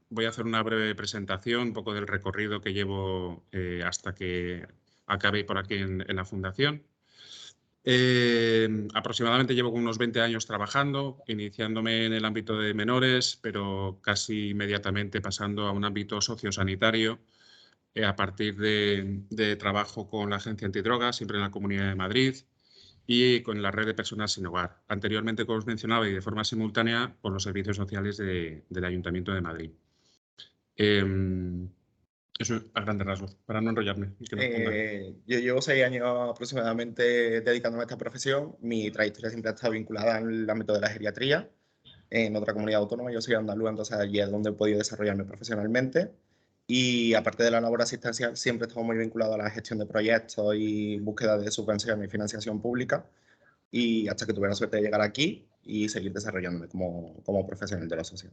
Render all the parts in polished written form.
voy a hacer una breve presentación, un poco del recorrido que llevo hasta que acabe por aquí en la Fundación. Aproximadamente llevo unos 20 años trabajando, iniciándome en el ámbito de menores, pero casi inmediatamente pasando a un ámbito sociosanitario a partir de trabajo con la Agencia Antidrogas, siempre en la Comunidad de Madrid, y con la red de personas sin hogar. Anteriormente, como os mencionaba, y de forma simultánea, con los servicios sociales del Ayuntamiento de Madrid. Eso a grandes rasgos, para no enrollarme. Y que nos pongan. Yo llevo 6 años aproximadamente dedicándome a esta profesión. Mi trayectoria siempre ha estado vinculada al ámbito de la geriatría, en otra comunidad autónoma. Yo soy andaluz, entonces allí es donde he podido desarrollarme profesionalmente. Y aparte de la labor asistencial, siempre he estado muy vinculado a la gestión de proyectos y búsqueda de subvenciones y financiación pública. Y hasta que tuve la suerte de llegar aquí y seguir desarrollándome como profesional de la social.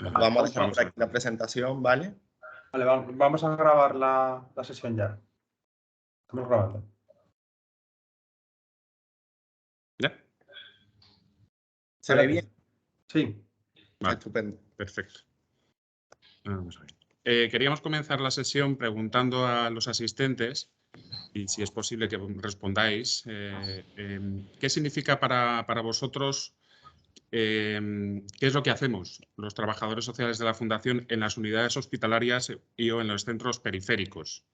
Vamos a dejar por aquí la presentación, ¿vale? Vale, vamos a grabar la sesión ya. Estamos grabando. ¿Ya? ¿Se ve bien? Sí. Vale, estupendo. Perfecto. Vamos a ver. Queríamos comenzar la sesión preguntando a los asistentes, y si es posible que respondáis, ¿qué significa para vosotros, qué es lo que hacemos los trabajadores sociales de la Fundación en las unidades hospitalarias o en los centros periféricos?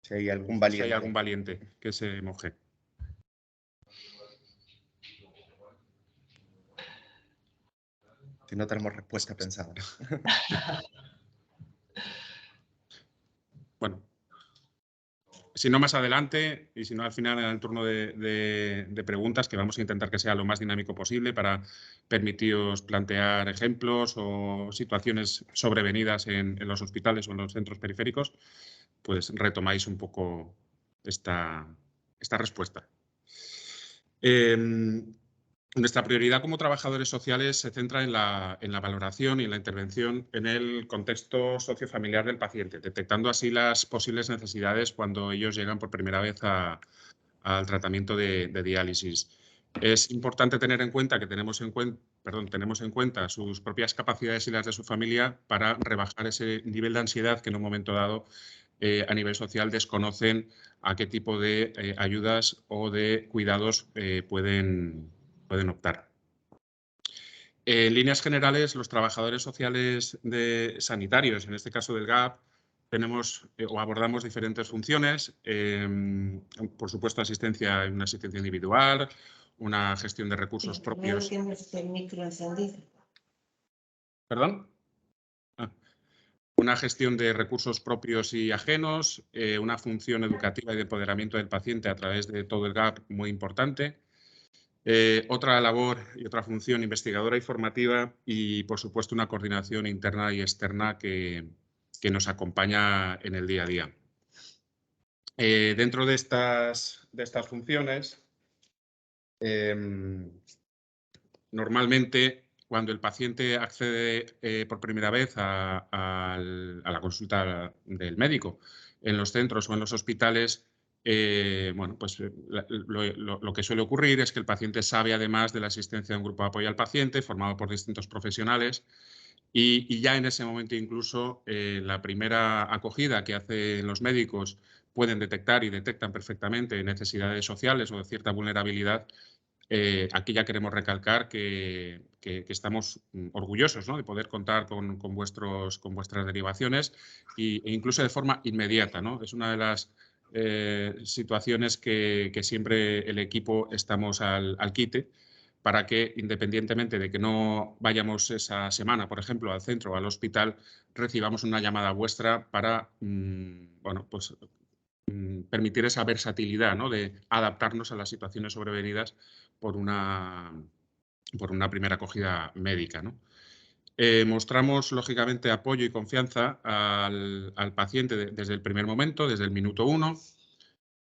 Si hay algún Si hay algún valiente que se moje. Si no tenemos respuesta pensada. Bueno, si no más adelante y si no al final en el turno de preguntas, que vamos a intentar que sea lo más dinámico posible para permitiros plantear ejemplos o situaciones sobrevenidas en los hospitales o en los centros periféricos, pues retomáis un poco esta respuesta. Nuestra prioridad como trabajadores sociales se centra en la valoración y en la intervención en el contexto sociofamiliar del paciente, detectando así las posibles necesidades cuando ellos llegan por primera vez al tratamiento de diálisis. Es importante tener en cuenta que tenemos en cuenta sus propias capacidades y las de su familia para rebajar ese nivel de ansiedad que en un momento dado a nivel social desconocen a qué tipo de ayudas o de cuidados pueden optar. En líneas generales, los trabajadores sociales sanitarios, en este caso del GAP, tenemos o abordamos diferentes funciones, por supuesto una asistencia individual, una gestión de recursos propios. ¿Tienes el micro encendido? ¿Perdón? Una gestión de recursos propios y ajenos, una función educativa y de empoderamiento del paciente a través de todo el GAP muy importante. Otra labor y otra función investigadora y formativa y, por supuesto, una coordinación interna y externa que nos acompaña en el día a día. Dentro de estas funciones, normalmente, cuando el paciente accede por primera vez a la consulta del médico en los centros o en los hospitales, bueno, pues lo que suele ocurrir es que el paciente sabe, además de la existencia de un grupo de apoyo al paciente formado por distintos profesionales, y ya en ese momento incluso la primera acogida que hacen los médicos pueden detectar y detectan perfectamente necesidades sociales o de cierta vulnerabilidad. Aquí ya queremos recalcar que estamos orgullosos, ¿no?, de poder contar con vuestras derivaciones e incluso de forma inmediata, ¿no? Es una de las situaciones que siempre el equipo estamos al quite para que, independientemente de que no vayamos esa semana, por ejemplo, al centro o al hospital, recibamos una llamada vuestra para bueno, pues, permitir esa versatilidad, ¿no?, de adaptarnos a las situaciones sobrevenidas por una primera acogida médica, ¿no? Mostramos, lógicamente, apoyo y confianza al paciente desde el primer momento, desde el minuto 1.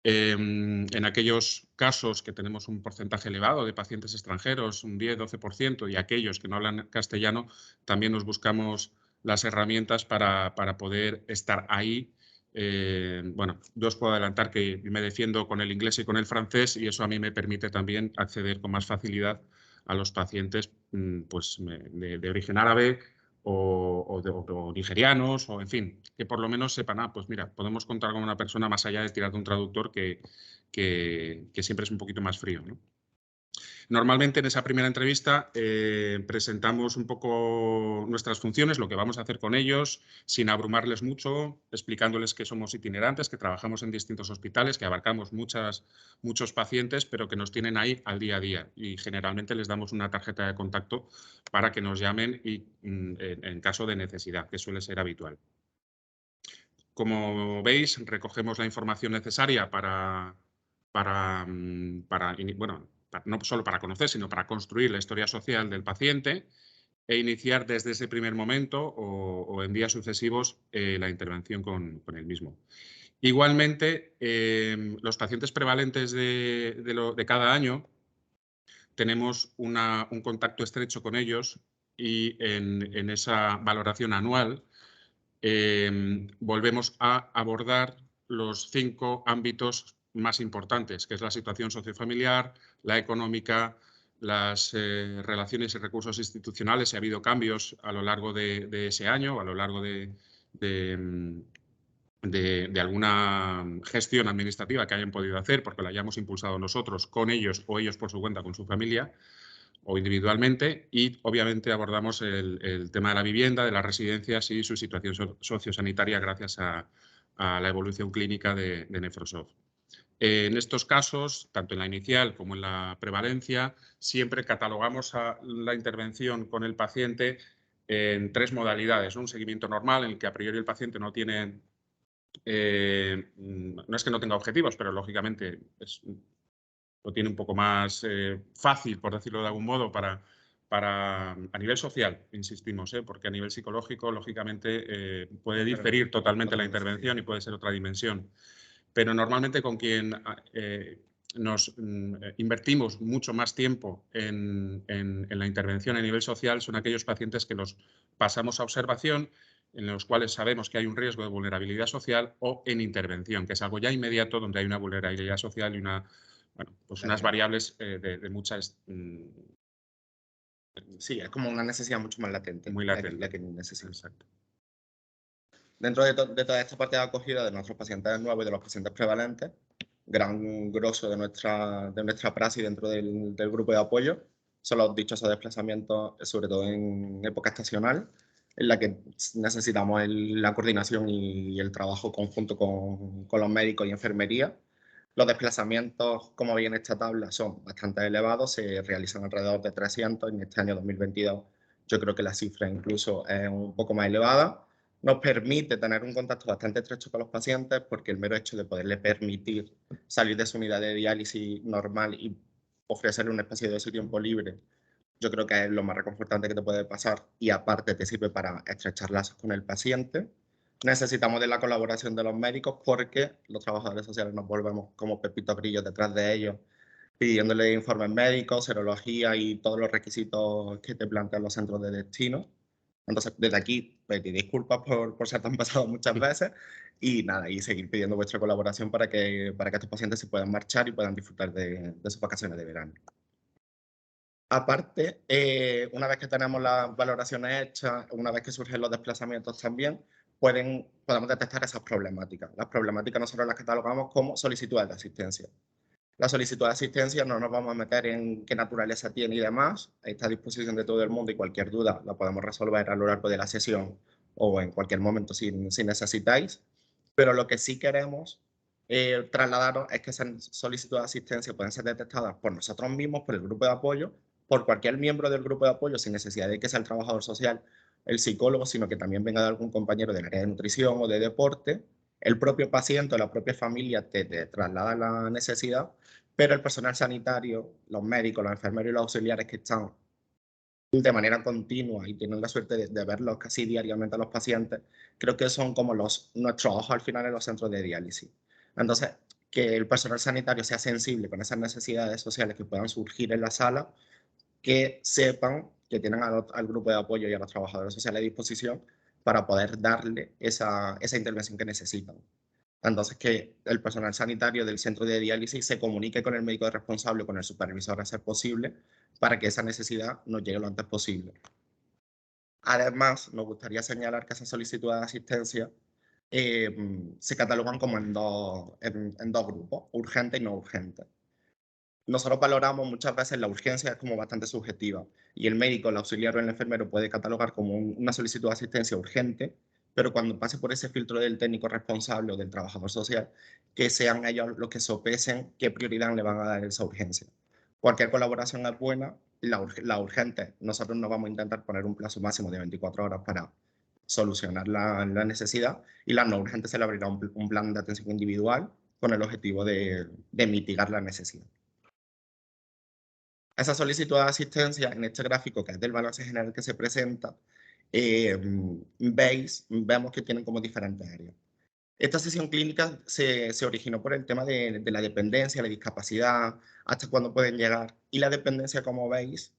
En aquellos casos que tenemos un porcentaje elevado de pacientes extranjeros, un 10-12%, y aquellos que no hablan castellano, también nos buscamos las herramientas para poder estar ahí. Bueno, yo os puedo adelantar que me defiendo con el inglés y con el francés, y eso a mí me permite también acceder con más facilidad a los pacientes pues, de origen árabe o nigerianos, o en fin, que por lo menos sepan, pues mira, podemos contar con una persona más allá de tirar de un traductor que siempre es un poquito más frío, ¿no? Normalmente en esa primera entrevista presentamos un poco nuestras funciones, lo que vamos a hacer con ellos, sin abrumarles mucho, explicándoles que somos itinerantes, que trabajamos en distintos hospitales, que abarcamos muchos pacientes, pero que nos tienen ahí al día a día. Y generalmente les damos una tarjeta de contacto para que nos llamen en caso de necesidad, que suele ser habitual. Como veis, recogemos la información necesaria no solo para conocer, sino para construir la historia social del paciente e iniciar desde ese primer momento o en días sucesivos la intervención con el mismo. Igualmente, los pacientes prevalentes de cada año tenemos un contacto estrecho con ellos y en esa valoración anual volvemos a abordar los 5 ámbitos más importantes, que es la situación sociofamiliar, la económica, las relaciones y recursos institucionales, si ha habido cambios a lo largo de ese año, a lo largo de alguna gestión administrativa que hayan podido hacer, porque la hayamos impulsado nosotros con ellos o ellos por su cuenta con su familia o individualmente, y obviamente abordamos el tema de la vivienda, de las residencias y su situación sociosanitaria gracias a la evolución clínica de Nefrosoft. En estos casos, tanto en la inicial como en la prevalencia, siempre catalogamos la intervención con el paciente en 3 modalidades, ¿no? Un seguimiento normal en el que a priori el paciente no tiene, no es que no tenga objetivos, pero lógicamente lo tiene un poco más fácil, por decirlo de algún modo, a nivel social, insistimos, porque a nivel psicológico, lógicamente, puede diferir totalmente la intervención y puede ser otra dimensión. Pero normalmente con quien nos invertimos mucho más tiempo en la intervención a nivel social son aquellos pacientes que los pasamos a observación, en los cuales sabemos que hay un riesgo de vulnerabilidad social, o en intervención, que es algo ya inmediato donde hay una vulnerabilidad social y unas variables de muchas... Sí, es como una necesidad mucho más latente. Muy latente. La que necesita. Exacto. Dentro de toda esta parte de acogida de nuestros pacientes nuevos y de los pacientes prevalentes, gran grosso de nuestra praxis dentro del grupo de apoyo son los dichosos desplazamientos, sobre todo en época estacional, en la que necesitamos la coordinación y el trabajo conjunto con los médicos y enfermería. Los desplazamientos, como veis en esta tabla, son bastante elevados, se realizan alrededor de 300, en este año 2022 yo creo que la cifra incluso es un poco más elevada. Nos permite tener un contacto bastante estrecho con los pacientes, porque el mero hecho de poderle permitir salir de su unidad de diálisis normal y ofrecerle un espacio de su tiempo libre, yo creo que es lo más reconfortante que te puede pasar, y aparte te sirve para estrechar lazos con el paciente. Necesitamos de la colaboración de los médicos, porque los trabajadores sociales nos volvemos como pepitos grillos detrás de ellos, pidiéndole informes médicos, serología y todos los requisitos que te plantean los centros de destino. Entonces, desde aquí, pedir disculpas por ser tan pasados muchas veces, y nada, y seguir pidiendo vuestra colaboración para que estos pacientes se puedan marchar y puedan disfrutar de sus vacaciones de verano. Aparte, una vez que tenemos las valoraciones hechas, una vez que surgen los desplazamientos también, podemos detectar esas problemáticas. Las problemáticas nosotros las catalogamos como solicitudes de asistencia. La solicitud de asistencia no nos vamos a meter en qué naturaleza tiene y demás, está a disposición de todo el mundo, y cualquier duda la podemos resolver a lo largo de la sesión o en cualquier momento si necesitáis. Pero lo que sí queremos trasladaros es que esas solicitudes de asistencia pueden ser detectadas por nosotros mismos, por el grupo de apoyo, por cualquier miembro del grupo de apoyo, sin necesidad de que sea el trabajador social, el psicólogo, sino que también venga de algún compañero del área de nutrición o de deporte. El propio paciente o la propia familia te traslada la necesidad, pero el personal sanitario, los médicos, los enfermeros y los auxiliares que están de manera continua y tienen la suerte de verlos casi diariamente a los pacientes, creo que son como nuestros ojos al final en los centros de diálisis. Entonces, que el personal sanitario sea sensible con esas necesidades sociales que puedan surgir en la sala, que sepan que tienen al grupo de apoyo y a los trabajadores sociales a disposición para poder darle esa intervención que necesitan. Entonces, que el personal sanitario del centro de diálisis se comunique con el médico responsable o con el supervisor a ser posible para que esa necesidad nos llegue lo antes posible. Además, nos gustaría señalar que esas solicitudes de asistencia se catalogan como en dos grupos, urgente y no urgente. Nosotros valoramos muchas veces la urgencia, es como bastante subjetiva, y el médico, el auxiliar o el enfermero puede catalogar como una solicitud de asistencia urgente, pero cuando pase por ese filtro del técnico responsable o del trabajador social, que sean ellos los que sopesen qué prioridad le van a dar a esa urgencia. Cualquier colaboración es buena, la urgente, nosotros no vamos a intentar poner un plazo máximo de 24 horas para solucionar la necesidad, y la no urgente se le abrirá un plan de atención individual con el objetivo de mitigar la necesidad. Esa solicitud de asistencia, en este gráfico, que es del balance general que se presenta, vemos que tienen como diferentes áreas. Esta sesión clínica se originó por el tema de la dependencia, la discapacidad, hasta cuándo pueden llegar. Y la dependencia, como veis,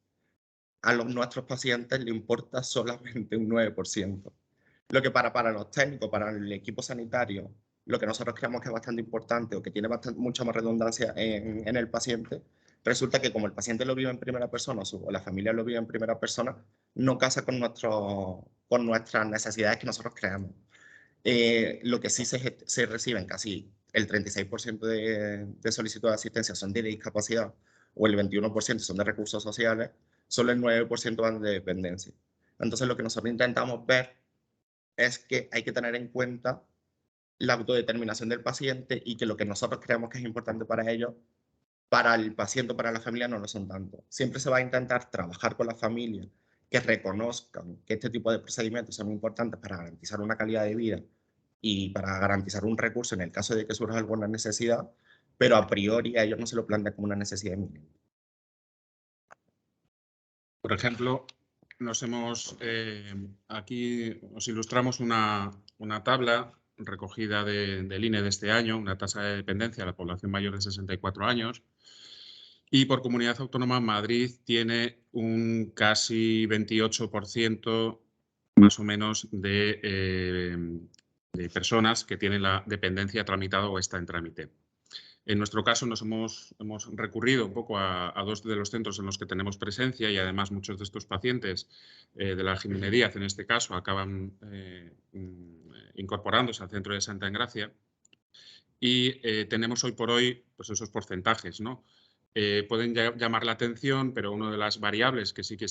a nuestros pacientes le importa solamente un 9%. Lo que para los técnicos, para el equipo sanitario, lo que nosotros creemos que es bastante importante o que tiene mucha más redundancia en el paciente, resulta que como el paciente lo vive en primera persona o la familia lo vive en primera persona, no casa con nuestras necesidades que nosotros creamos. Lo que sí se reciben, casi el 36% de solicitudes de asistencia son de discapacidad o el 21% son de recursos sociales, solo el 9% van de dependencia. Entonces lo que nosotros intentamos ver es que hay que tener en cuenta la autodeterminación del paciente y que lo que nosotros creemos que es importante para ellos, para el paciente o para la familia no lo son tanto. Siempre se va a intentar trabajar con la familia, que reconozcan que este tipo de procedimientos son muy importantes para garantizar una calidad de vida y para garantizar un recurso en el caso de que surja alguna necesidad, pero a priori a ellos no se lo plantean como una necesidad mínima. Por ejemplo, aquí os ilustramos una tabla recogida del INE de este año, una tasa de dependencia de la población mayor de 64 años. Y por comunidad autónoma, Madrid tiene un casi 28% más o menos de personas que tienen la dependencia tramitada o está en trámite. En nuestro caso hemos recurrido un poco a dos de los centros en los que tenemos presencia y además muchos de estos pacientes de la Jiménez Díaz, en este caso, acaban incorporándose al centro de Santa Engracia y tenemos hoy por hoy pues esos porcentajes, ¿no? Pueden llamar la atención, pero una de las variables que sí que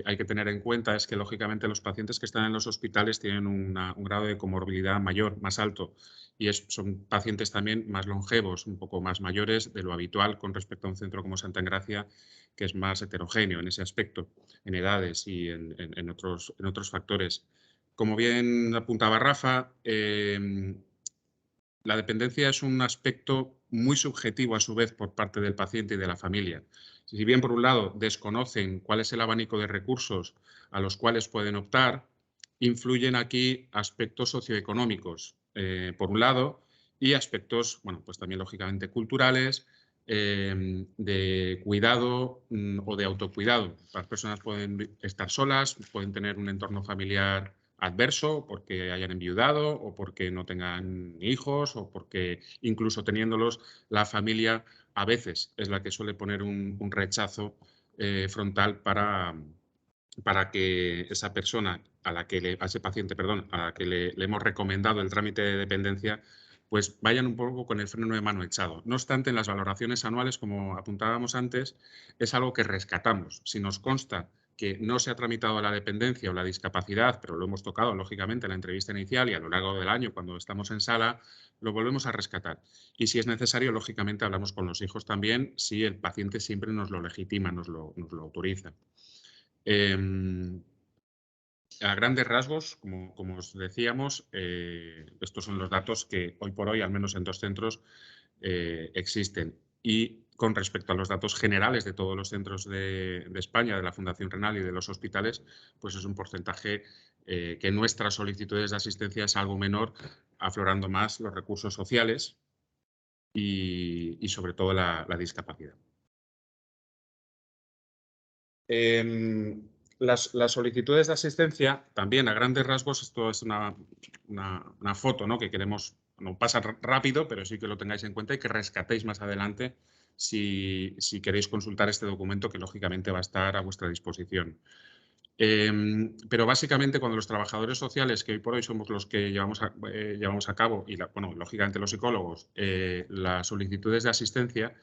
hay que tener en cuenta es que, lógicamente, los pacientes que están en los hospitales tienen un grado de comorbilidad mayor, más alto, y son pacientes también más longevos, un poco más mayores de lo habitual con respecto a un centro como Santa Engracia, que es más heterogéneo en ese aspecto, en edades y en otros factores. Como bien apuntaba Rafa, la dependencia es un aspecto muy subjetivo a su vez por parte del paciente y de la familia. Si bien por un lado desconocen cuál es el abanico de recursos a los cuales pueden optar, influyen aquí aspectos socioeconómicos, por un lado, y aspectos, bueno, pues también lógicamente culturales, de cuidado o de autocuidado. Las personas pueden estar solas, pueden tener un entorno familiar adverso porque hayan enviudado o porque no tengan hijos o porque incluso teniéndolos la familia a veces es la que suele poner un rechazo frontal para que esa persona a ese paciente, perdón, a la que le hemos recomendado el trámite de dependencia, pues vayan un poco con el freno de mano echado. No obstante, en las valoraciones anuales, como apuntábamos antes, es algo que rescatamos. Si nos consta que no se ha tramitado la dependencia o la discapacidad, pero lo hemos tocado, lógicamente, en la entrevista inicial y a lo largo del año, cuando estamos en sala, lo volvemos a rescatar. Y si es necesario, lógicamente, hablamos con los hijos también, si el paciente siempre nos lo legitima, nos lo autoriza. A grandes rasgos, como os decíamos, estos son los datos que hoy por hoy, al menos en 2 centros, existen. Y con respecto a los datos generales de todos los centros de España, de la Fundación Renal y de los hospitales, pues es un porcentaje que en nuestras solicitudes de asistencia es algo menor, aflorando más los recursos sociales y sobre todo la discapacidad. Las solicitudes de asistencia, también a grandes rasgos, esto es una foto, ¿no?, que queremos no pasa rápido, pero sí que lo tengáis en cuenta y que rescatéis más adelante si queréis consultar este documento, que lógicamente va a estar a vuestra disposición. Pero básicamente cuando los trabajadores sociales, que hoy por hoy somos los que llevamos a cabo, y bueno, lógicamente los psicólogos, las solicitudes de asistencia,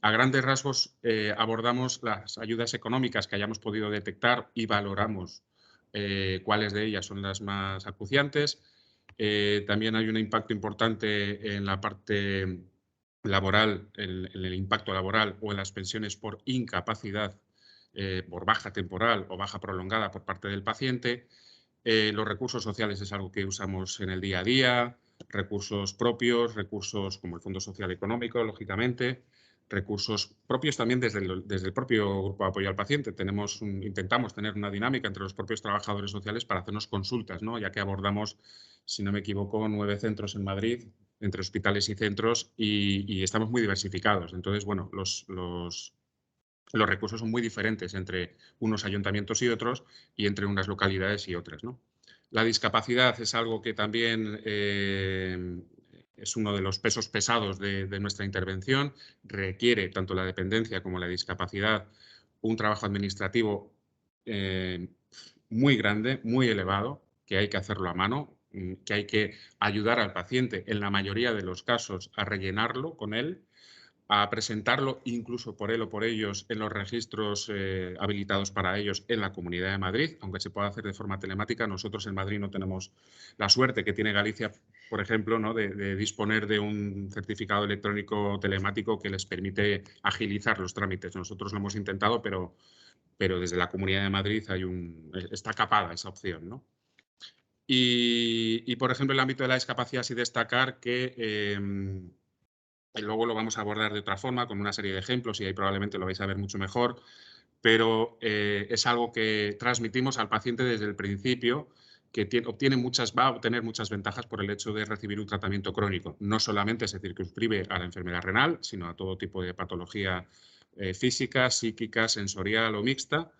a grandes rasgos abordamos las ayudas económicas que hayamos podido detectar y valoramos cuáles de ellas son las más acuciantes. También hay un impacto importante en la parte laboral, en el impacto laboral o en las pensiones por incapacidad, por baja temporal o baja prolongada por parte del paciente. Los recursos sociales es algo que usamos en el día a día, recursos propios, recursos como el Fondo Social Económico, lógicamente, recursos propios también desde el propio Grupo de Apoyo al Paciente. Intentamos tener una dinámica entre los propios trabajadores sociales para hacernos consultas, ¿no? Ya que abordamos, si no me equivoco, 9 centros en Madrid, entre hospitales y centros, y estamos muy diversificados. Entonces, bueno, los recursos son muy diferentes entre unos ayuntamientos y otros y entre unas localidades y otras, ¿no? La discapacidad es algo que también es uno de los pesos pesados de nuestra intervención. Requiere tanto la dependencia como la discapacidad un trabajo administrativo muy grande, muy elevado, que hay que hacerlo a mano, que hay que ayudar al paciente en la mayoría de los casos a rellenarlo con él, a presentarlo incluso por él o por ellos en los registros habilitados para ellos en la Comunidad de Madrid, aunque se pueda hacer de forma telemática. Nosotros en Madrid no tenemos la suerte que tiene Galicia, por ejemplo, ¿no? de disponer de un certificado electrónico telemático que les permite agilizar los trámites. Nosotros lo hemos intentado, pero desde la Comunidad de Madrid está capada esa opción, ¿no? Y, por ejemplo, en el ámbito de la discapacidad, sí destacar que luego lo vamos a abordar de otra forma, con una serie de ejemplos, y ahí probablemente lo vais a ver mucho mejor, pero es algo que transmitimos al paciente desde el principio, que va a obtener muchas ventajas por el hecho de recibir un tratamiento crónico. No solamente se circunscribe a la enfermedad renal, sino a todo tipo de patología física, psíquica, sensorial o mixta,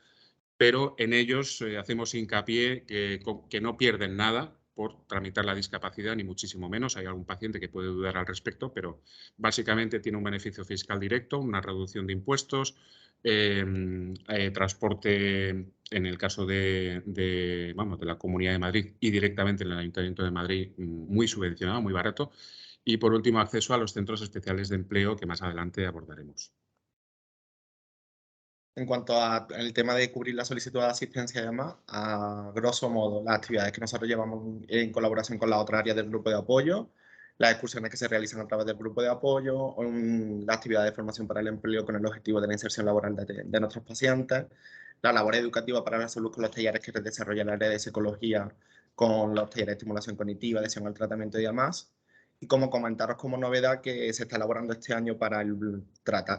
pero en ellos hacemos hincapié que no pierden nada por tramitar la discapacidad, ni muchísimo menos. Hay algún paciente que puede dudar al respecto, pero básicamente tiene un beneficio fiscal directo, una reducción de impuestos, transporte en el caso de la Comunidad de Madrid y directamente en el Ayuntamiento de Madrid, muy subvencionado, muy barato. Y por último, acceso a los centros especiales de empleo, que más adelante abordaremos. En cuanto al tema de cubrir la solicitud de asistencia y demás, a grosso modo, las actividades que nosotros llevamos en colaboración con la otra área del grupo de apoyo, las excursiones que se realizan a través del grupo de apoyo, la actividad de formación para el empleo con el objetivo de la inserción laboral de nuestros pacientes, la labor educativa para la salud con los talleres que desarrolla el área de psicología, con los talleres de estimulación cognitiva, adhesión al tratamiento y demás. Y como comentaros como novedad que se está elaborando este año para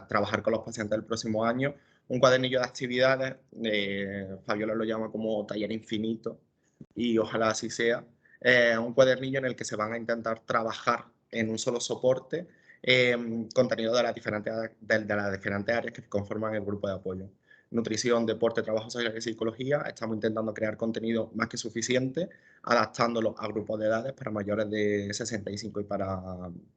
trabajar con los pacientes del próximo año, un cuadernillo de actividades, Fabiola lo llama como taller infinito, y ojalá así sea, un cuadernillo en el que se van a intentar trabajar en un solo soporte contenido de las diferentes áreas que conforman el grupo de apoyo. Nutrición, deporte, trabajo social y psicología. Estamos intentando crear contenido más que suficiente, adaptándolo a grupos de edades para mayores de 65 y para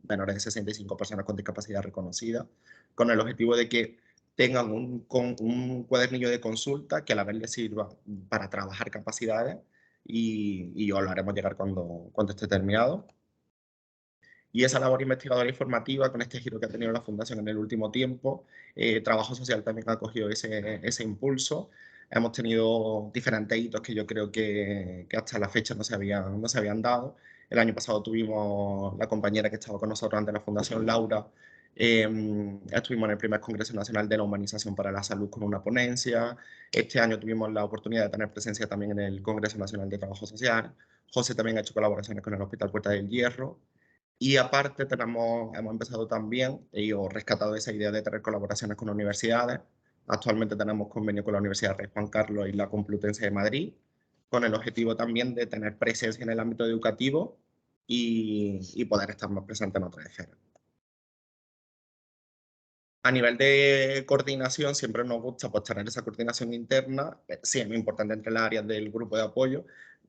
menores de 65, personas con discapacidad reconocida, con el objetivo de que tengan un cuadernillo de consulta que a la vez les sirva para trabajar capacidades, y os lo haremos llegar cuando esté terminado. Y esa labor investigadora y formativa, con este giro que ha tenido la Fundación en el último tiempo, Trabajo Social también ha cogido ese impulso. Hemos tenido diferentes hitos que yo creo que hasta la fecha no se habían dado. El año pasado tuvimos la compañera que estaba con nosotros ante la Fundación, Laura. Estuvimos en el primer Congreso Nacional de la Humanización para la Salud con una ponencia. Este año tuvimos la oportunidad de tener presencia también en el Congreso Nacional de Trabajo Social. José también ha hecho colaboraciones con el Hospital Puerta del Hierro. Y aparte hemos empezado también o rescatado esa idea de tener colaboraciones con universidades. Actualmente tenemos convenio con la Universidad Rey Juan Carlos y la Complutense de Madrid, con el objetivo también de tener presencia en el ámbito educativo y poder estar más presente en otras esferas. A nivel de coordinación, siempre nos gusta pues, tener esa coordinación interna, sí, es muy importante entre las áreas del grupo de apoyo.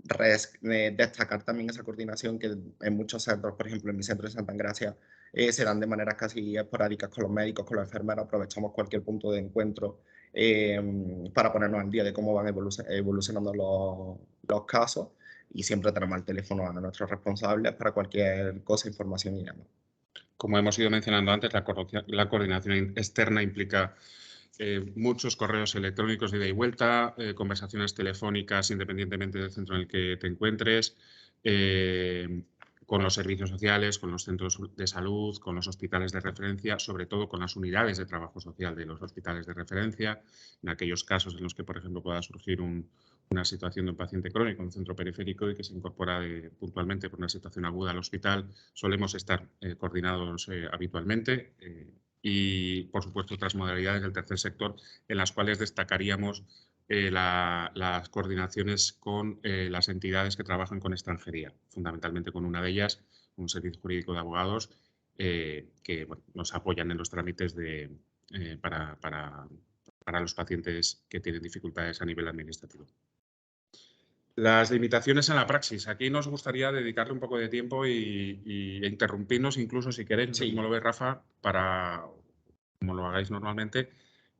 Destacar también esa coordinación que en muchos centros, por ejemplo en mi centro de Santa Engracia, se dan de maneras casi esporádicas con los médicos, con los enfermeros. Aprovechamos cualquier punto de encuentro para ponernos al día de cómo van evolucionando los casos, y siempre tenemos el teléfono a nuestros responsables para cualquier cosa, información y demás. Como hemos ido mencionando antes, la coordinación externa implica muchos correos electrónicos de ida y vuelta, conversaciones telefónicas independientemente del centro en el que te encuentres, con los servicios sociales, con los centros de salud, con los hospitales de referencia, sobre todo con las unidades de trabajo social de los hospitales de referencia, en aquellos casos en los que, por ejemplo, pueda surgir una situación de un paciente crónico en un centro periférico y que se incorpora puntualmente por una situación aguda al hospital. Solemos estar coordinados habitualmente y, por supuesto, otras modalidades del tercer sector en las cuales destacaríamos las coordinaciones con las entidades que trabajan con extranjería, fundamentalmente con una de ellas, un servicio jurídico de abogados que nos apoyan en los trámites para los pacientes que tienen dificultades a nivel administrativo. Las limitaciones en la praxis. Aquí nos gustaría dedicarle un poco de tiempo e interrumpirnos incluso, si queréis, no sé cómo lo ve Rafa, como lo hagáis normalmente,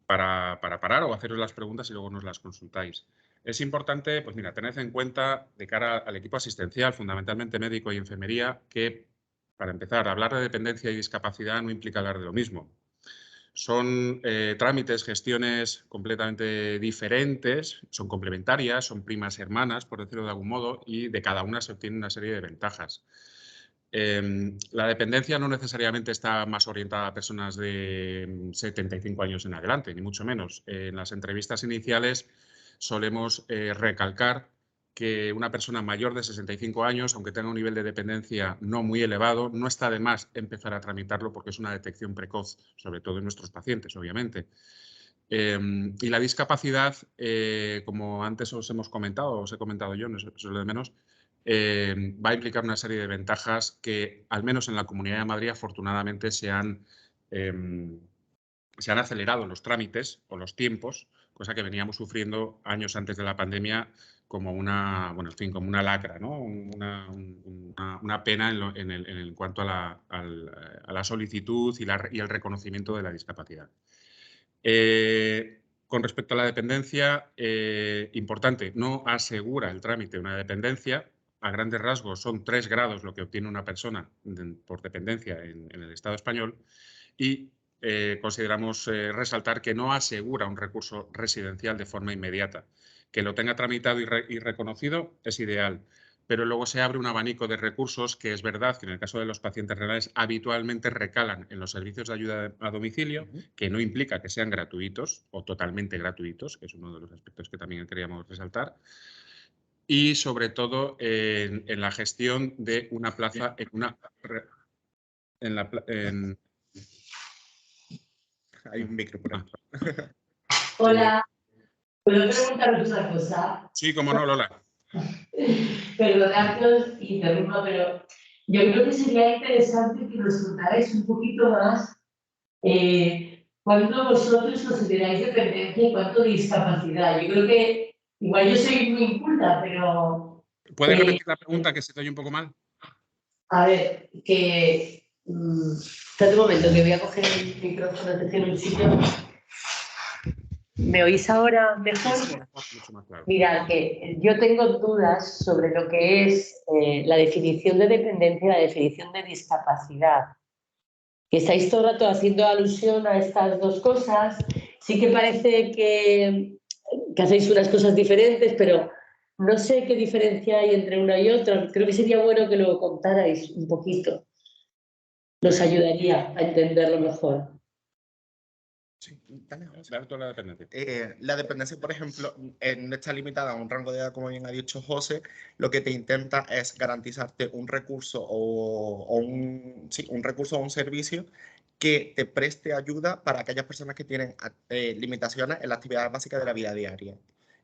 para parar o haceros las preguntas y luego nos las consultáis. Es importante, pues mira, tened en cuenta de cara al equipo asistencial, fundamentalmente médico y enfermería, que, para empezar, hablar de dependencia y discapacidad no implica hablar de lo mismo. Son trámites, gestiones completamente diferentes, son complementarias, son primas hermanas, por decirlo de algún modo, y de cada una se obtiene una serie de ventajas. La dependencia no necesariamente está más orientada a personas de 75 años en adelante, ni mucho menos. En las entrevistas iniciales solemos recalcar que una persona mayor de 65 años, aunque tenga un nivel de dependencia no muy elevado, no está de más empezar a tramitarlo porque es una detección precoz, sobre todo en nuestros pacientes, obviamente. Y la discapacidad, como antes os hemos comentado, os he comentado yo, no es lo de menos, va a implicar una serie de ventajas que, al menos en la Comunidad de Madrid, afortunadamente se han acelerado los trámites o los tiempos, cosa que veníamos sufriendo años antes de la pandemia como como una lacra, ¿no? Una pena en cuanto a la solicitud y el reconocimiento de la discapacidad. Con respecto a la dependencia, importante, no asegura el trámite una dependencia. A grandes rasgos son 3 grados lo que obtiene una persona por dependencia en el Estado español, y consideramos resaltar que no asegura un recurso residencial de forma inmediata. Que lo tenga tramitado y reconocido es ideal, pero luego se abre un abanico de recursos que es verdad que en el caso de los pacientes renales habitualmente recalan en los servicios de ayuda a domicilio, que no implica que sean gratuitos o totalmente gratuitos, que es uno de los aspectos que también queríamos resaltar, y sobre todo en la gestión de una plaza Hay un micro por ahí. Hola, ¿puedo preguntaros una cosa? Sí, cómo no, Lola. Perdonad que os interrumpa, pero yo creo que sería interesante que nos contarais un poquito más cuánto vosotros consideráis dependencia y cuánto discapacidad. Yo creo que igual yo soy muy inculta, pero... ¿Puedes repetir la pregunta, que se te oye un poco mal? A ver, que... espera un momento, que voy a coger el micrófono desde un sitio. ¿Me oís ahora mejor? Sí, mucho más claro. Mira, que yo tengo dudas sobre lo que es la definición de dependencia y la definición de discapacidad. Que estáis todo el rato haciendo alusión a estas dos cosas. Sí que parece que hacéis unas cosas diferentes, pero no sé qué diferencia hay entre una y otra. Creo que sería bueno que lo contarais un poquito. Nos ayudaría a entenderlo mejor. Sí, dale. La dependencia. La dependencia, por ejemplo, no está limitada a un rango de edad, como bien ha dicho José. Lo que te intenta es garantizarte un recurso un recurso o un servicio que te preste ayuda para aquellas personas que tienen limitaciones en la actividad básica de la vida diaria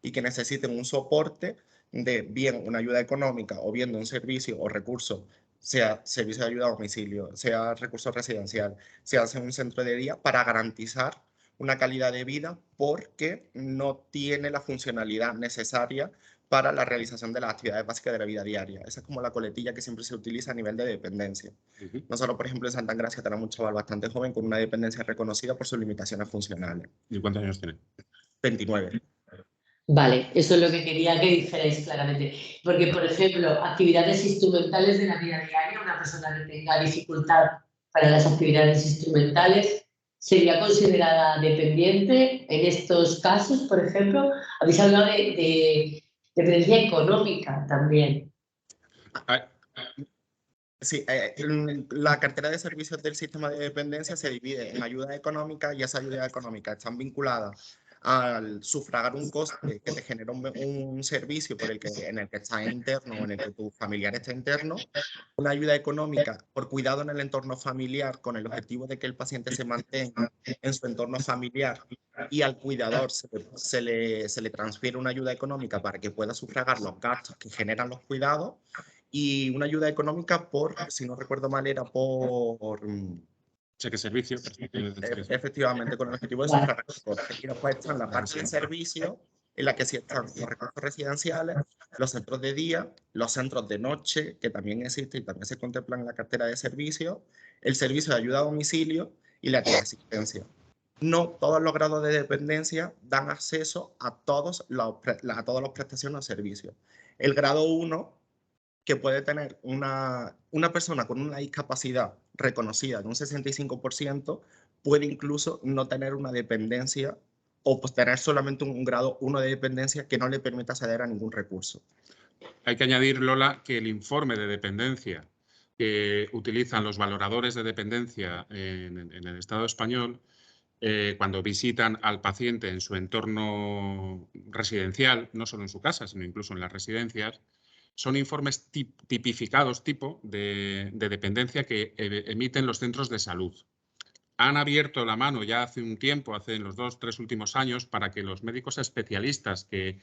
y que necesiten un soporte de bien una ayuda económica o bien de un servicio o recurso, sea servicio de ayuda a domicilio, sea recurso residencial, sea un centro de día, para garantizar una calidad de vida porque no tiene la funcionalidad necesaria para la realización de las actividades básicas de la vida diaria. Esa es como la coletilla que siempre se utiliza a nivel de dependencia. Nosotros, por ejemplo, en Santa Engracia tenemos un chaval bastante joven con una dependencia reconocida por sus limitaciones funcionales. ¿Y cuántos años tiene? 29. Vale, eso es lo que quería que dijerais claramente. Porque, por ejemplo, actividades instrumentales de la vida diaria, una persona que tenga dificultad para las actividades instrumentales, ¿sería considerada dependiente en estos casos, por ejemplo? Habéis hablado de dependencia económica también. Sí, la cartera de servicios del sistema de dependencia se divide en ayuda económica y esa ayuda económica están vinculadas al sufragar un coste que te genera un servicio en el que estás interno o en el que tu familiar está interno, una ayuda económica por cuidado en el entorno familiar con el objetivo de que el paciente se mantenga en su entorno familiar y al cuidador se le transfiere una ayuda económica para que pueda sufragar los gastos que generan los cuidados y una ayuda económica por, si no recuerdo mal, era por... Cheque servicio. Efectivamente, con el objetivo de sufragar los costes. Y después está en la parte de servicio, en la que sí están los recursos residenciales, los centros de día, los centros de noche, que también existen y también se contemplan en la cartera de servicios, el servicio de ayuda a domicilio y la teleasistencia. No todos los grados de dependencia dan acceso a todas las prestaciones o servicios. El grado 1, que puede tener una persona con una discapacidad reconocida de un 65%, puede incluso no tener una dependencia o pues tener solamente un grado 1 de dependencia que no le permita acceder a ningún recurso. Hay que añadir, Lola, que el informe de dependencia que utilizan los valoradores de dependencia en el Estado español, cuando visitan al paciente en su entorno residencial, no solo en su casa, sino incluso en las residencias, son informes tipificados de dependencia que emiten los centros de salud. Han abierto la mano ya hace un tiempo, hace en los 2-3 últimos años, para que los médicos especialistas que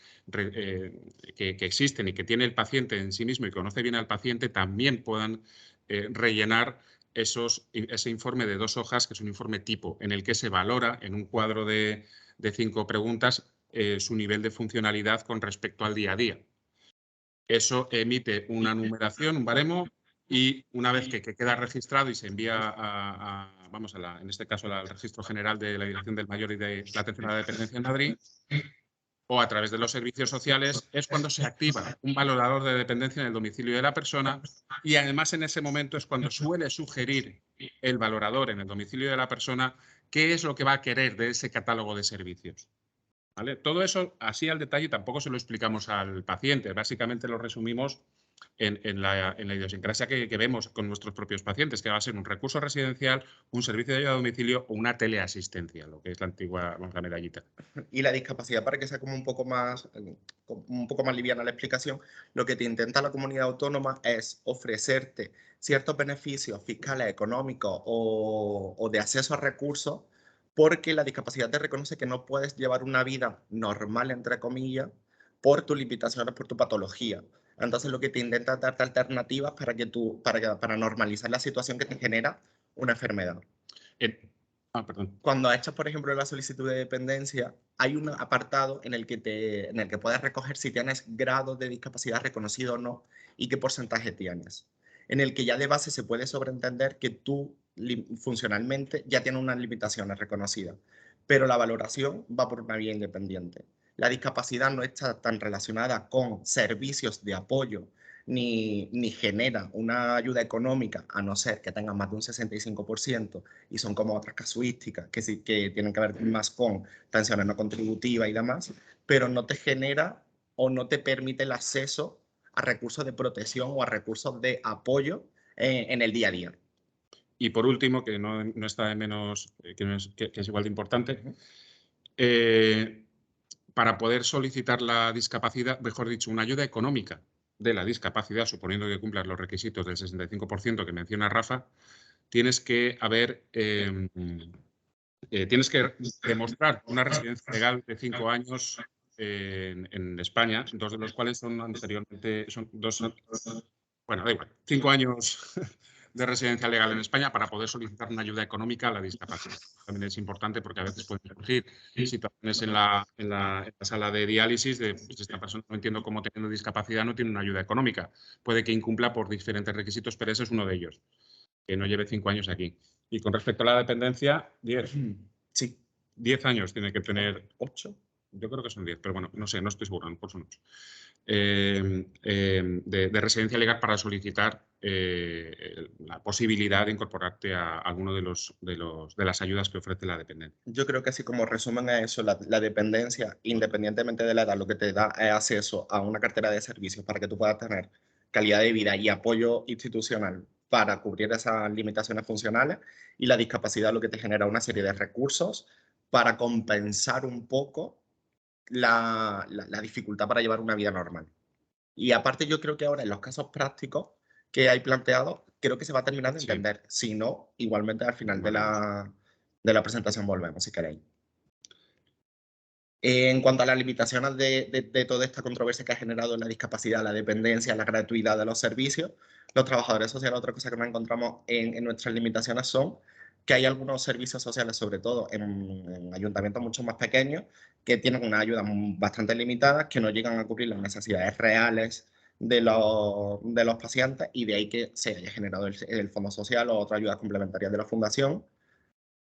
existen y que tiene el paciente en sí mismo y conoce bien al paciente también puedan rellenar ese informe de 2 hojas, que es un informe tipo, en el que se valora en un cuadro de 5 preguntas su nivel de funcionalidad con respecto al día a día. Eso emite una numeración, un baremo, y una vez que queda registrado y se envía en este caso al Registro General de la Dirección del Mayor y de la Atención a la Dependencia en Madrid, o a través de los servicios sociales, es cuando se activa un valorador de dependencia en el domicilio de la persona, y además en ese momento es cuando suele sugerir el valorador en el domicilio de la persona qué es lo que va a querer de ese catálogo de servicios. ¿Vale? Todo eso, así al detalle, tampoco se lo explicamos al paciente. Básicamente lo resumimos en la idiosincrasia que vemos con nuestros propios pacientes, que va a ser un recurso residencial, un servicio de ayuda a domicilio o una teleasistencia, lo que es la antigua, la medallita. Y la discapacidad, para que sea como un poco más liviana la explicación, lo que te intenta la comunidad autónoma es ofrecerte ciertos beneficios fiscales, económicos o de acceso a recursos, porque la discapacidad te reconoce que no puedes llevar una vida normal, entre comillas, por tus limitaciones, por tu patología. Entonces lo que te intenta es darte alternativas para normalizar la situación que te genera una enfermedad. Cuando echas, por ejemplo, la solicitud de dependencia, hay un apartado en el que puedes recoger si tienes grado de discapacidad reconocido o no y qué porcentaje tienes. En el que ya de base se puede sobreentender que tú funcionalmente ya tienes unas limitaciones reconocidas, pero la valoración va por una vía independiente. La discapacidad no está tan relacionada con servicios de apoyo ni genera una ayuda económica, a no ser que tenga más de un 65%, y son como otras casuísticas que sí que tienen que ver más con pensiones no contributivas y demás, pero no te genera o no te permite el acceso a recursos de protección o a recursos de apoyo en el día a día. Y por último, que no está de menos, que es igual de importante, para poder solicitar la discapacidad, mejor dicho, una ayuda económica de la discapacidad, suponiendo que cumplas los requisitos del 65% que menciona Rafa, tienes que demostrar una residencia legal de 5 años en España, 2 de los cuales son anteriormente, bueno, da igual, 5 años de residencia legal en España para poder solicitar una ayuda económica a la discapacidad. También es importante porque a veces pueden surgir situaciones en la sala de diálisis de pues esta persona, no entiendo cómo teniendo discapacidad no tiene una ayuda económica. Puede que incumpla por diferentes requisitos, pero ese es uno de ellos, que no lleve 5 años aquí. Y con respecto a la dependencia, 10. Sí. 10 años tiene que tener. 8. Yo creo que son 10, pero bueno, no sé, no estoy seguro, por son 8. De residencia legal para solicitar la posibilidad de incorporarte a alguno de las ayudas que ofrece la dependencia. Yo creo que así como resumen a eso, la dependencia, independientemente de la edad, lo que te da es acceso a una cartera de servicios para que tú puedas tener calidad de vida y apoyo institucional para cubrir esas limitaciones funcionales, y la discapacidad lo que te genera una serie de recursos para compensar un poco la dificultad para llevar una vida normal. Y aparte yo creo que ahora en los casos prácticos que hay planteados, creo que se va a terminar de entender. Si no, igualmente al final de la presentación volvemos, si queréis. En cuanto a las limitaciones de toda esta controversia que ha generado la discapacidad, la dependencia, la gratuidad de los servicios, los trabajadores sociales, otra cosa que nos encontramos en nuestras limitaciones son que hay algunos servicios sociales, sobre todo en ayuntamientos mucho más pequeños, que tienen una ayuda bastante limitada, que no llegan a cubrir las necesidades reales de los pacientes, y de ahí que se haya generado el Fondo Social o otras ayudas complementarias de la Fundación.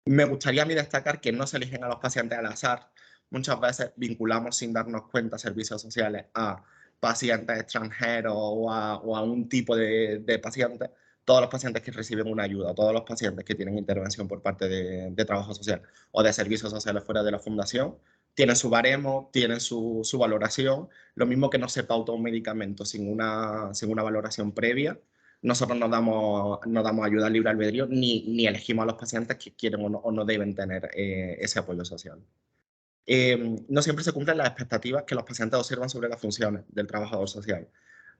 Me gustaría a mí destacar que no se eligen a los pacientes al azar. Muchas veces vinculamos sin darnos cuenta servicios sociales a pacientes extranjeros o a un tipo de pacientes. Todos los pacientes que reciben una ayuda, todos los pacientes que tienen intervención por parte de trabajo social o de servicios sociales fuera de la fundación, tienen su baremo, tienen su valoración. Lo mismo que no se pauta un medicamento sin una valoración previa. Nosotros no damos ayuda libre albedrío, ni elegimos a los pacientes que quieren o no deben tener ese apoyo social. No siempre se cumplen las expectativas que los pacientes observan sobre las funciones del trabajador social.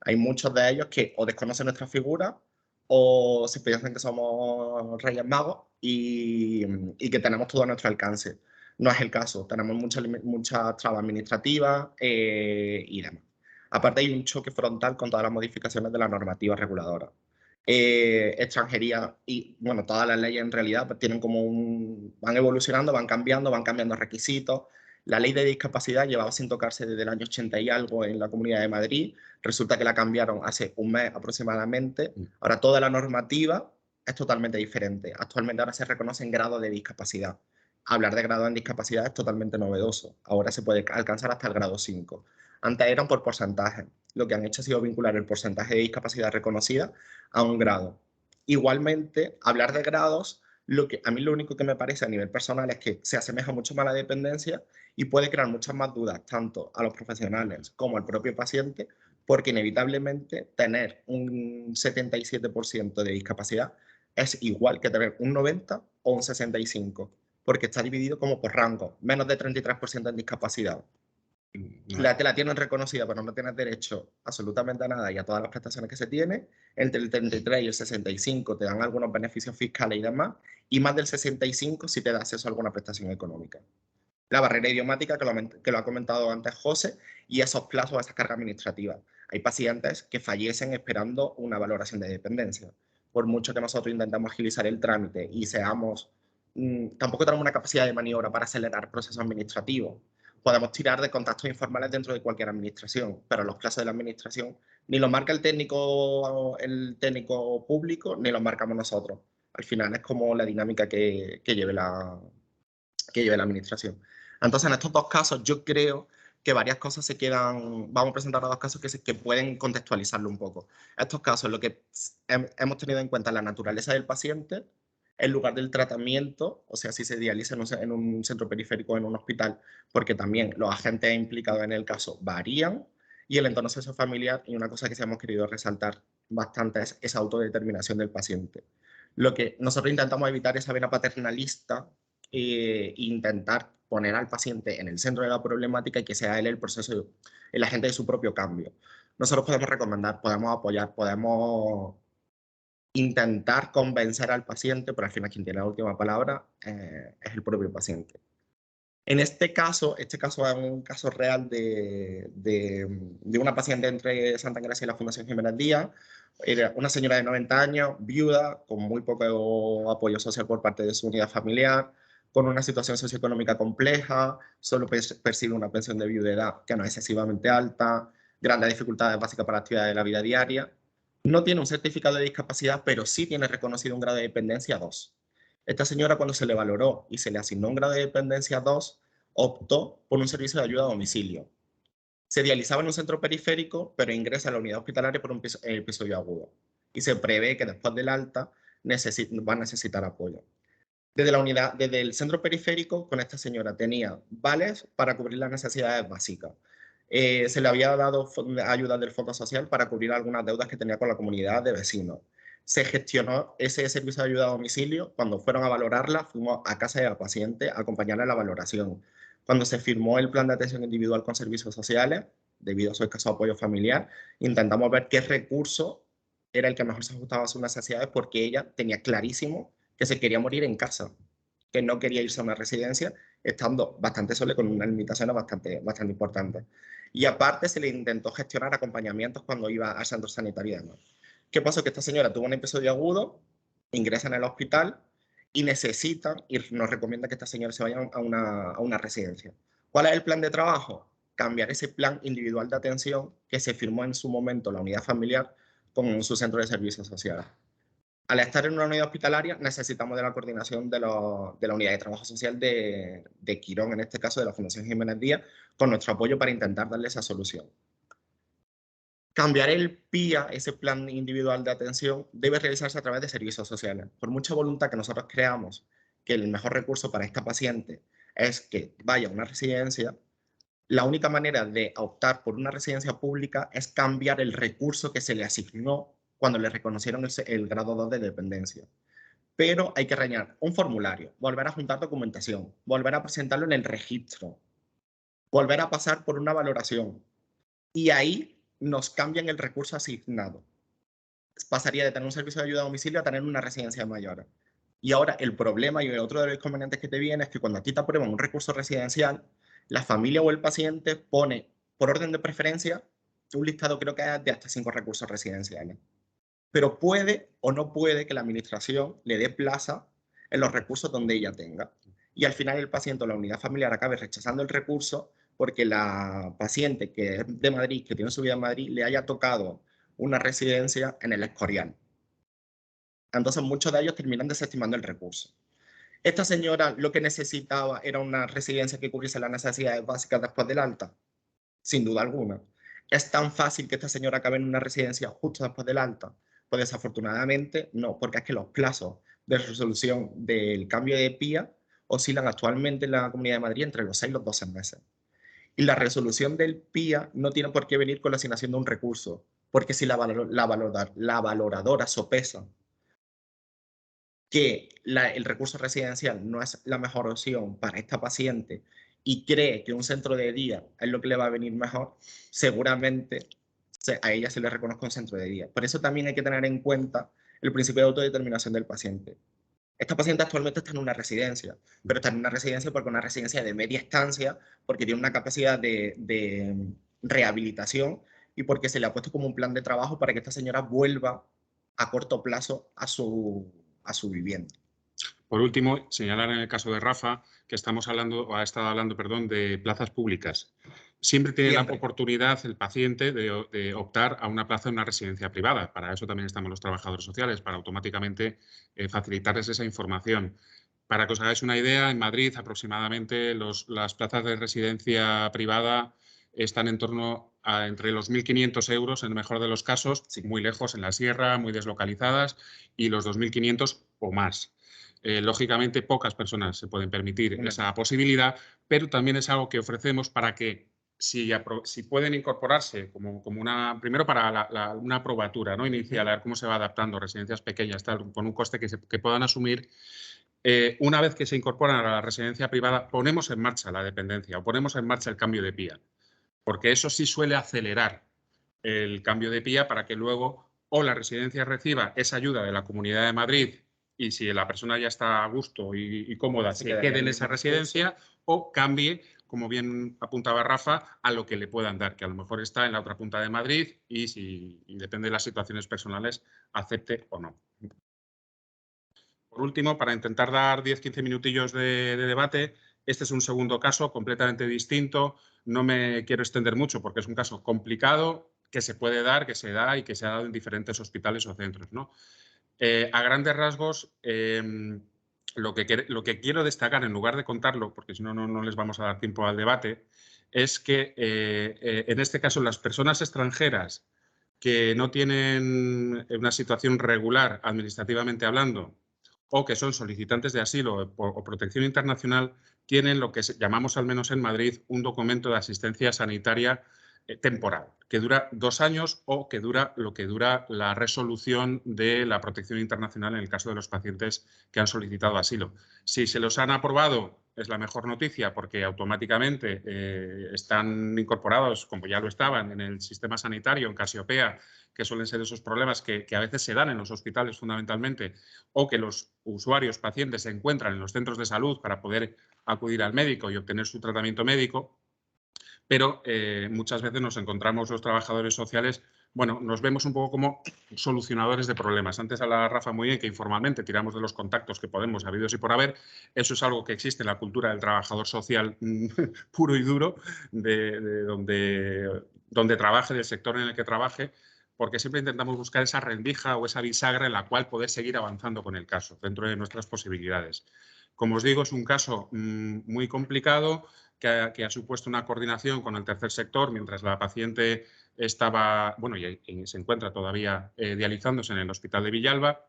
Hay muchos de ellos que o desconocen nuestra figura o se piensan que somos reyes magos y que tenemos todo a nuestro alcance. No es el caso, tenemos muchas trabas administrativas y demás. Aparte hay un choque frontal con todas las modificaciones de la normativa reguladora. Extranjería y, bueno, todas las leyes en realidad pues, tienen van evolucionando, van cambiando requisitos. La ley de discapacidad llevaba sin tocarse desde el año 80 y algo en la Comunidad de Madrid. Resulta que la cambiaron hace un mes aproximadamente. Ahora toda la normativa es totalmente diferente. Actualmente ahora se reconocen grados de discapacidad. Hablar de grado en discapacidad es totalmente novedoso. Ahora se puede alcanzar hasta el grado 5. Antes eran por porcentaje. Lo que han hecho ha sido vincular el porcentaje de discapacidad reconocida a un grado. Igualmente, hablar de grados, a mí lo único que me parece a nivel personal es que se asemeja mucho más a la dependencia y puede crear muchas más dudas tanto a los profesionales como al propio paciente, porque inevitablemente tener un 77% de discapacidad es igual que tener un 90 o un 65%, porque está dividido como por rango, menos de 33% en discapacidad. Te la tienen reconocida, pero no tienes derecho absolutamente a nada y a todas las prestaciones que se tiene. Entre el 33 y el 65 te dan algunos beneficios fiscales y demás, y más del 65 si te da acceso a alguna prestación económica. La barrera idiomática, que lo ha comentado antes José, y esos plazos, esas cargas administrativas. Hay pacientes que fallecen esperando una valoración de dependencia. Por mucho que nosotros intentemos agilizar el trámite y tampoco tenemos una capacidad de maniobra para acelerar procesos administrativos. Podemos tirar de contactos informales dentro de cualquier administración, pero los plazos de la administración ni los marca el técnico público, ni los marcamos nosotros. Al final es como la dinámica que lleve la administración. Entonces, en estos dos casos, yo creo que varias cosas se quedan. Vamos a presentar dos casos que pueden contextualizarlo un poco. Estos casos, lo que hemos tenido en cuenta la naturaleza del paciente, el lugar del tratamiento, o sea, si se dializa en un centro periférico o en un hospital, porque también los agentes implicados en el caso varían, y el entorno sociofamiliar, y una cosa que sí hemos querido resaltar bastante es esa autodeterminación del paciente. Lo que nosotros intentamos evitar es esa vena paternalista, intentar poner al paciente en el centro de la problemática y que sea él el agente de su propio cambio. Nosotros podemos recomendar, podemos apoyar, podemos intentar convencer al paciente, pero al final quien tiene la última palabra es el propio paciente. En este caso es un caso real de una paciente entre Santa Engràcia y la Fundación Jiménez Díaz. Era una señora de 90 años, viuda, con muy poco apoyo social por parte de su unidad familiar, con una situación socioeconómica compleja, solo percibe una pensión de viudedad que no es excesivamente alta, grandes dificultades básicas para la actividad de la vida diaria. No tiene un certificado de discapacidad, pero sí tiene reconocido un grado de dependencia 2. Esta señora, cuando se le valoró y se le asignó un grado de dependencia 2, optó por un servicio de ayuda a domicilio. Se dializaba en un centro periférico, pero ingresa a la unidad hospitalaria por un episodio agudo. Y se prevé que después del alta va a necesitar apoyo. Desde el centro periférico, con esta señora tenía vales para cubrir las necesidades básicas. Se le había dado ayuda del Fondo Social para cubrir algunas deudas que tenía con la comunidad de vecinos. Se gestionó ese servicio de ayuda a domicilio. Cuando fueron a valorarla, fuimos a casa de la paciente a acompañarla en la valoración. Cuando se firmó el plan de atención individual con servicios sociales, debido a su escaso apoyo familiar, intentamos ver qué recurso era el que mejor se ajustaba a sus necesidades, porque ella tenía clarísimo que se quería morir en casa, que no quería irse a una residencia, estando bastante sola, con unas limitaciones bastante importantes. Y aparte se le intentó gestionar acompañamientos cuando iba al centro sanitario y demás. ¿Qué pasó? Que esta señora tuvo un episodio agudo, ingresa en el hospital y necesita, y nos recomienda que esta señora se vaya a una residencia. ¿Cuál es el plan de trabajo? Cambiar ese plan individual de atención que se firmó en su momento la unidad familiar con su centro de servicios sociales. Al estar en una unidad hospitalaria, necesitamos de la coordinación de la unidad de trabajo social de Quirón, en este caso de la Fundación Jiménez Díaz, con nuestro apoyo para intentar darle esa solución. Cambiar el PIA, ese plan individual de atención, debe realizarse a través de servicios sociales. Por mucha voluntad que nosotros creamos que el mejor recurso para esta paciente es que vaya a una residencia, la única manera de optar por una residencia pública es cambiar el recurso que se le asignó cuando le reconocieron el grado 2 de dependencia. Pero hay que rellenar un formulario, volver a juntar documentación, volver a presentarlo en el registro, volver a pasar por una valoración. Y ahí nos cambian el recurso asignado. Pasaría de tener un servicio de ayuda a domicilio a tener una residencia mayor. Y ahora el problema y otro de los inconvenientes que te viene es que cuando a ti te aprueban un recurso residencial, la familia o el paciente pone, por orden de preferencia, un listado, creo que es de hasta 5 recursos residenciales. Pero puede o no puede que la administración le dé plaza en los recursos donde ella tenga. Y al final el paciente o la unidad familiar acabe rechazando el recurso porque la paciente que es de Madrid, que tiene su vida en Madrid, le haya tocado una residencia en el Escorial. Entonces muchos de ellos terminan desestimando el recurso. Esta señora lo que necesitaba era una residencia que cubriese las necesidades básicas después del alta, sin duda alguna. ¿Es tan fácil que esta señora acabe en una residencia justo después del alta? Pues desafortunadamente no, porque es que los plazos de resolución del cambio de PIA oscilan actualmente en la Comunidad de Madrid entre los 6 y los 12 meses. Y la resolución del PIA no tiene por qué venir con la asignación de un recurso, porque si la valoradora sopesa que el recurso residencial no es la mejor opción para esta paciente y cree que un centro de día es lo que le va a venir mejor, seguramente a ella se le reconozca un centro de día. Por eso también hay que tener en cuenta el principio de autodeterminación del paciente. Esta paciente actualmente está en una residencia, pero está en una residencia porque es una residencia de media estancia, porque tiene una capacidad de rehabilitación y porque se le ha puesto como un plan de trabajo para que esta señora vuelva a corto plazo a su vivienda. Por último, señalar en el caso de Rafa que estamos hablando, o ha estado hablando, perdón, de plazas públicas. Siempre tiene la oportunidad el paciente de optar a una plaza en una residencia privada. Para eso también estamos los trabajadores sociales, para automáticamente facilitarles esa información. Para que os hagáis una idea, en Madrid aproximadamente las plazas de residencia privada están en torno a entre los 1.500 euros en el mejor de los casos, sí, muy lejos en la sierra, muy deslocalizadas, y los 2.500 o más. Lógicamente, pocas personas se pueden permitir esa posibilidad, pero también es algo que ofrecemos para que, si pueden incorporarse primero para una probatura, ¿no?, inicial, a ver cómo se va adaptando, residencias pequeñas, tal, con un coste que puedan asumir. Una vez que se incorporan a la residencia privada, ponemos en marcha la dependencia o ponemos en marcha el cambio de PIA, porque eso sí suele acelerar el cambio de PIA para que luego o la residencia reciba esa ayuda de la Comunidad de Madrid y si la persona ya está a gusto y cómoda, se quede en esa residencia, o cambie, como bien apuntaba Rafa, a lo que le puedan dar, que a lo mejor está en la otra punta de Madrid y depende de las situaciones personales, acepte o no. Por último, para intentar dar 10-15 minutillos de debate, este es un segundo caso completamente distinto. No me quiero extender mucho porque es un caso complicado que se puede dar, que se da y que se ha dado en diferentes hospitales o centros, ¿no? A grandes rasgos, lo que quiero destacar, en lugar de contarlo, porque si no, no les vamos a dar tiempo al debate, es que en este caso las personas extranjeras que no tienen una situación regular administrativamente hablando o que son solicitantes de asilo o protección internacional tienen lo que llamamos, al menos en Madrid, un documento de asistencia sanitaria temporal, que dura 2 años o que dura lo que dura la resolución de la protección internacional en el caso de los pacientes que han solicitado asilo. Si se los han aprobado, es la mejor noticia porque automáticamente están incorporados, como ya lo estaban, en el sistema sanitario, en Casiopea, que suelen ser esos problemas que a veces se dan en los hospitales fundamentalmente, o que los usuarios, pacientes, se encuentran en los centros de salud para poder acudir al médico y obtener su tratamiento médico. Pero muchas veces nos encontramos los trabajadores sociales, bueno, nos vemos un poco como solucionadores de problemas. Antes hablaba Rafa muy bien que informalmente tiramos de los contactos que podemos, habidos y por haber. Eso es algo que existe en la cultura del trabajador social puro y duro, de donde trabaje, del sector en el que trabaje, porque siempre intentamos buscar esa rendija o esa bisagra en la cual poder seguir avanzando con el caso, dentro de nuestras posibilidades. Como os digo, es un caso muy complicado, que ha supuesto una coordinación con el tercer sector mientras la paciente estaba, bueno, y se encuentra todavía dializándose en el Hospital de Villalba.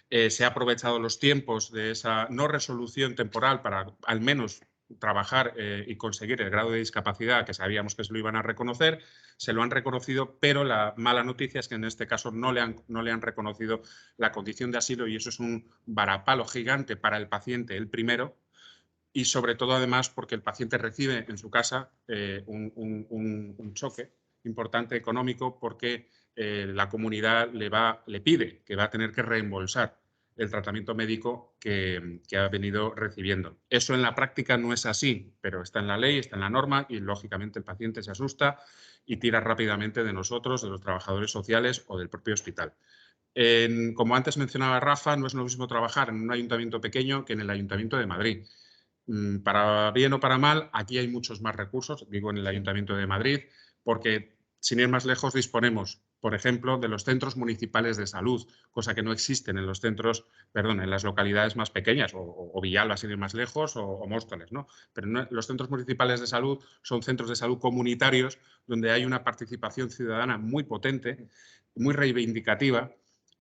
Se ha aprovechado los tiempos de esa no resolución temporal para al menos trabajar y conseguir el grado de discapacidad que sabíamos que se lo iban a reconocer. Se lo han reconocido, pero la mala noticia es que en este caso no le han reconocido la condición de asilo y eso es un varapalo gigante para el paciente, el primero, y sobre todo además porque el paciente recibe en su casa un choque importante económico porque la comunidad le pide que va a tener que reembolsar el tratamiento médico que ha venido recibiendo. Eso en la práctica no es así, pero está en la ley, está en la norma y lógicamente el paciente se asusta y tira rápidamente de nosotros, de los trabajadores sociales o del propio hospital. Como antes mencionaba Rafa, no es lo mismo trabajar en un ayuntamiento pequeño que en el Ayuntamiento de Madrid. Para bien o para mal, aquí hay muchos más recursos, digo en el Ayuntamiento de Madrid, porque sin ir más lejos disponemos, por ejemplo, de los centros municipales de salud, cosa que no existen en los centros, perdón, en las localidades más pequeñas, o Villalba sin ir más lejos, o Móstoles, ¿no? Pero los centros municipales de salud son centros de salud comunitarios donde hay una participación ciudadana muy potente, muy reivindicativa.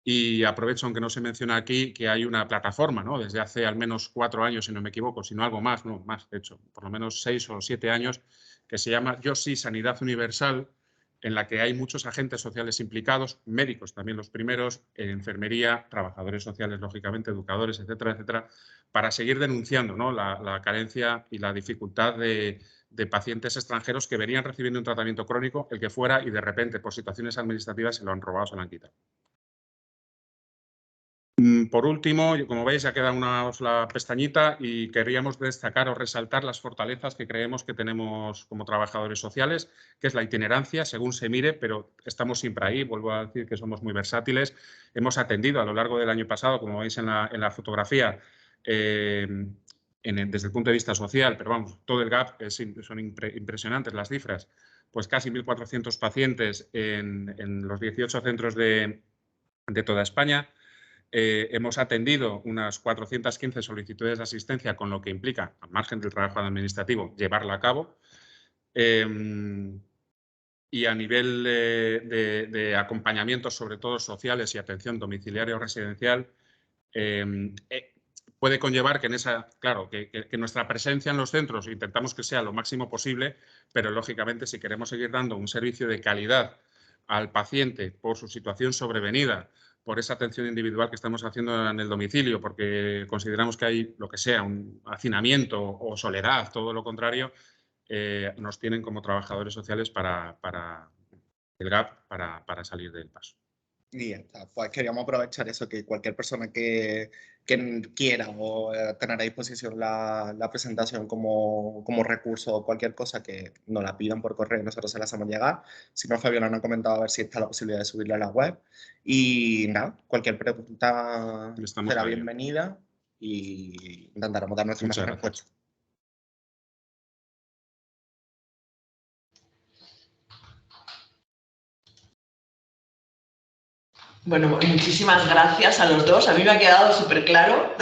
Y aprovecho, aunque no se menciona aquí, que hay una plataforma, ¿no? Desde hace al menos 4 años, si no me equivoco, si no algo más, no, más, de hecho, por lo menos 6 o 7 años, que se llama Yo Sí, Sanidad Universal, en la que hay muchos agentes sociales implicados, médicos también los primeros, enfermería, trabajadores sociales, lógicamente, educadores, etcétera, etcétera, para seguir denunciando, ¿no? la carencia y la dificultad de pacientes extranjeros que venían recibiendo un tratamiento crónico, el que fuera, y de repente, por situaciones administrativas, se lo han robado, se lo han quitado. Por último, como veis, ya queda una sola pestañita y queríamos destacar o resaltar las fortalezas que creemos que tenemos como trabajadores sociales, que es la itinerancia, según se mire, pero estamos siempre ahí. Vuelvo a decir que somos muy versátiles. Hemos atendido a lo largo del año pasado, como veis en la fotografía, desde el punto de vista social, pero vamos, todo el GAP, son impresionantes las cifras, pues casi 1.400 pacientes en los 18 centros de toda España. Hemos atendido unas 415 solicitudes de asistencia, con lo que implica, al margen del trabajo administrativo, llevarla a cabo. Y a nivel de acompañamientos, sobre todo sociales y atención domiciliaria o residencial, puede conllevar que que nuestra presencia en los centros intentamos que sea lo máximo posible, pero lógicamente si queremos seguir dando un servicio de calidad al paciente por su situación sobrevenida, por esa atención individual que estamos haciendo en el domicilio, porque consideramos que hay lo que sea, un hacinamiento o soledad, todo lo contrario, nos tienen como trabajadores sociales para el GAP para salir del paso. Y ya está. Pues queríamos aprovechar eso, que cualquier persona que que quiera o tener a disposición la presentación como recurso o cualquier cosa, que nos la pidan por correo y nosotros se la hacemos llegar. Si no, Fabiola nos ha comentado a ver si está la posibilidad de subirla a la web. Y nada, cualquier pregunta Estamos será a ello. bienvenida y intentaremos dar nuestra Muchas mejor gracias. respuesta. Bueno, muchísimas gracias a los dos. A mí me ha quedado súper claro.